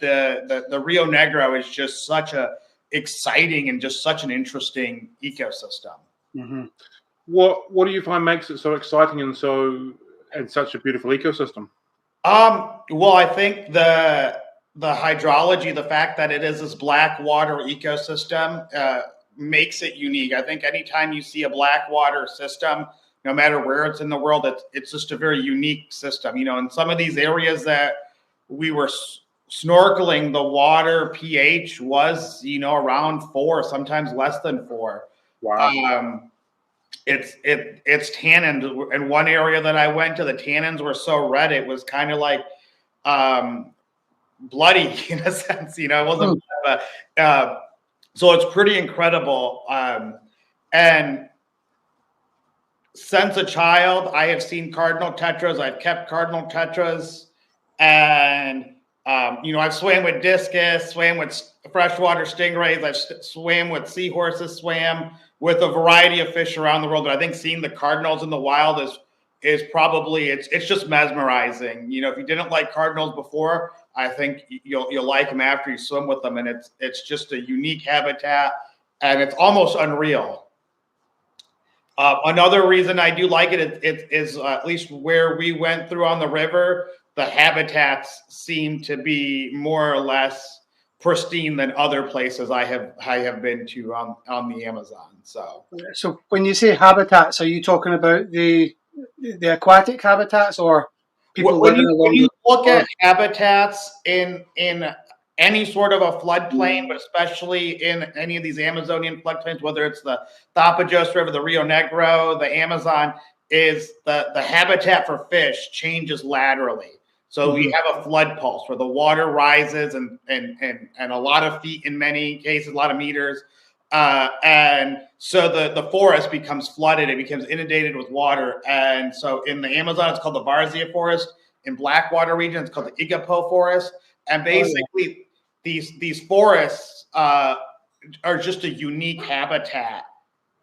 the Rio Negro is just such a exciting and just such an interesting ecosystem. Mm-hmm. What do you find makes it so exciting and such a beautiful ecosystem? Well, I think the hydrology, the fact that it is this black water ecosystem, makes it unique. I think anytime you see a black water system, no matter where it's in the world, it's just a very unique system. In some of these areas that we were snorkeling, the water pH was, around 4, sometimes less than 4. Wow. It's tannins. In one area that I went to, the tannins were so red, it was kind of like bloody in a sense. It wasn't blood, but so it's pretty incredible. And since a child, I have seen cardinal tetras. I've kept cardinal tetras, and I've swam with discus, swam with freshwater stingrays. I've swam with seahorses, swam with a variety of fish around the world. But I think seeing the cardinals in the wild is probably it's just mesmerizing. If you didn't like cardinals before, I think you'll like them after you swim with them, and it's just a unique habitat, and it's almost unreal. Another reason I do like it is at least where we went through on the river, the habitats seem to be more or less pristine than other places I have been to on the Amazon. So when you say habitats, are you talking about the aquatic habitats or people living along? When you look at habitats in any sort of a floodplain, but especially in any of these Amazonian floodplains, whether it's the Tapajos River, the Rio Negro, the Amazon, is the habitat for fish changes laterally. So we have a flood pulse where the water rises and a lot of feet in many cases, a lot of meters. And so the forest becomes flooded, it becomes inundated with water. And so in the Amazon, it's called the Varzea forest. In Blackwater region, it's called the Igapo forest. And basically, these forests are just a unique habitat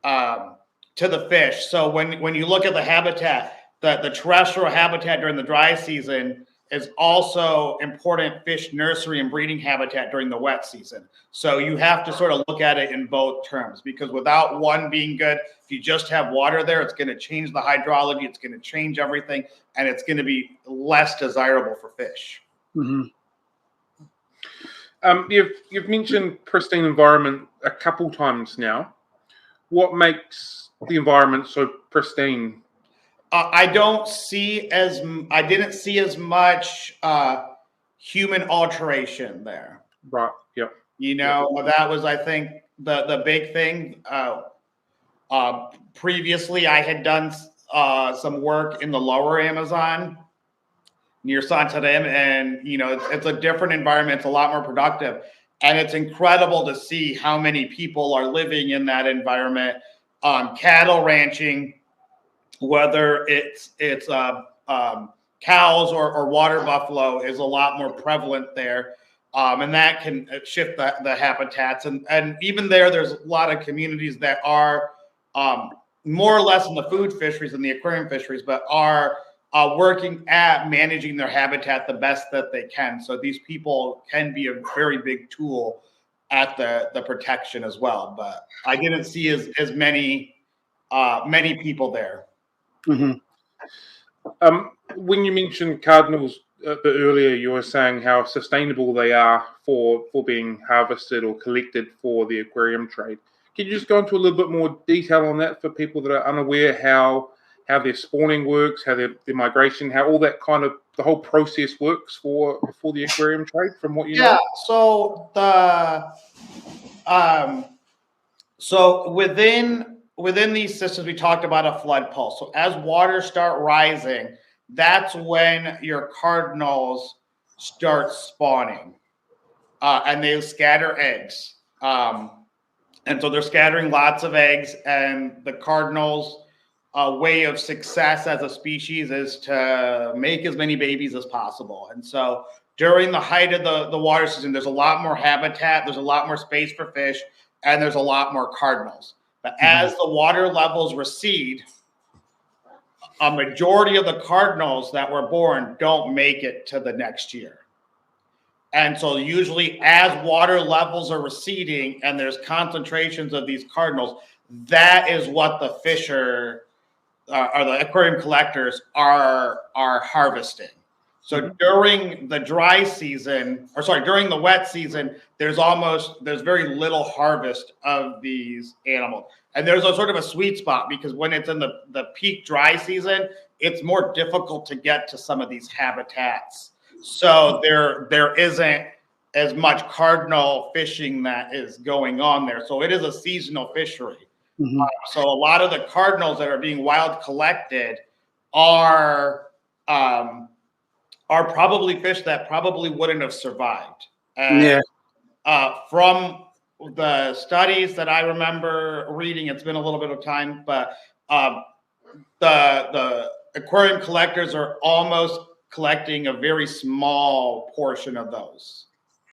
to the fish. So when you look at the habitat, the terrestrial habitat during the dry season is also important fish nursery and breeding habitat during the wet season. So you have to sort of look at it in both terms, because without one being good, if you just have water there, it's going to change the hydrology, it's going to change everything, and it's going to be less desirable for fish. Mm-hmm. You've mentioned pristine environment a couple times now. What makes the environment so pristine? I didn't see as much human alteration there. Right. Yep. That was, I think, the big thing. Previously, I had done some work in the lower Amazon near Santarém, and it's a different environment. It's a lot more productive, and it's incredible to see how many people are living in that environment. Cattle ranching, whether it's cows or water buffalo, is a lot more prevalent there, and that can shift the habitats. And even there's a lot of communities that are more or less in the food fisheries and the aquarium fisheries, but are working at managing their habitat the best that they can. So these people can be a very big tool at the protection as well. But I didn't see as many people there. Mm-hmm. When you mentioned cardinals a bit earlier, you were saying how sustainable they are for being harvested or collected for the aquarium trade. Can you just go into a little bit more detail on that for people that are unaware how their spawning works, how their migration, how all that kind of the whole process works for the aquarium trade, from what you know? Yeah. So within these systems, we talked about a flood pulse. So as waters start rising, that's when your cardinals start spawning, and they scatter eggs. And so they're scattering lots of eggs, and the cardinals' way of success as a species is to make as many babies as possible. And so during the height of the water season, there's a lot more habitat, there's a lot more space for fish, and there's a lot more cardinals. But as the water levels recede, a majority of the cardinals that were born don't make it to the next year. And so usually as water levels are receding and there's concentrations of these cardinals, that is what the fish or the aquarium collectors are harvesting. So during the dry season, during the wet season, there's very little harvest of these animals. And there's a sort of a sweet spot because when it's in the peak dry season, it's more difficult to get to some of these habitats. So there isn't as much cardinal fishing that is going on there. So it is a seasonal fishery. Mm-hmm. So a lot of the cardinals that are being wild collected are probably fish that probably wouldn't have survived. And from the studies that I remember reading, it's been a little bit of time, but the aquarium collectors are almost collecting a very small portion of those.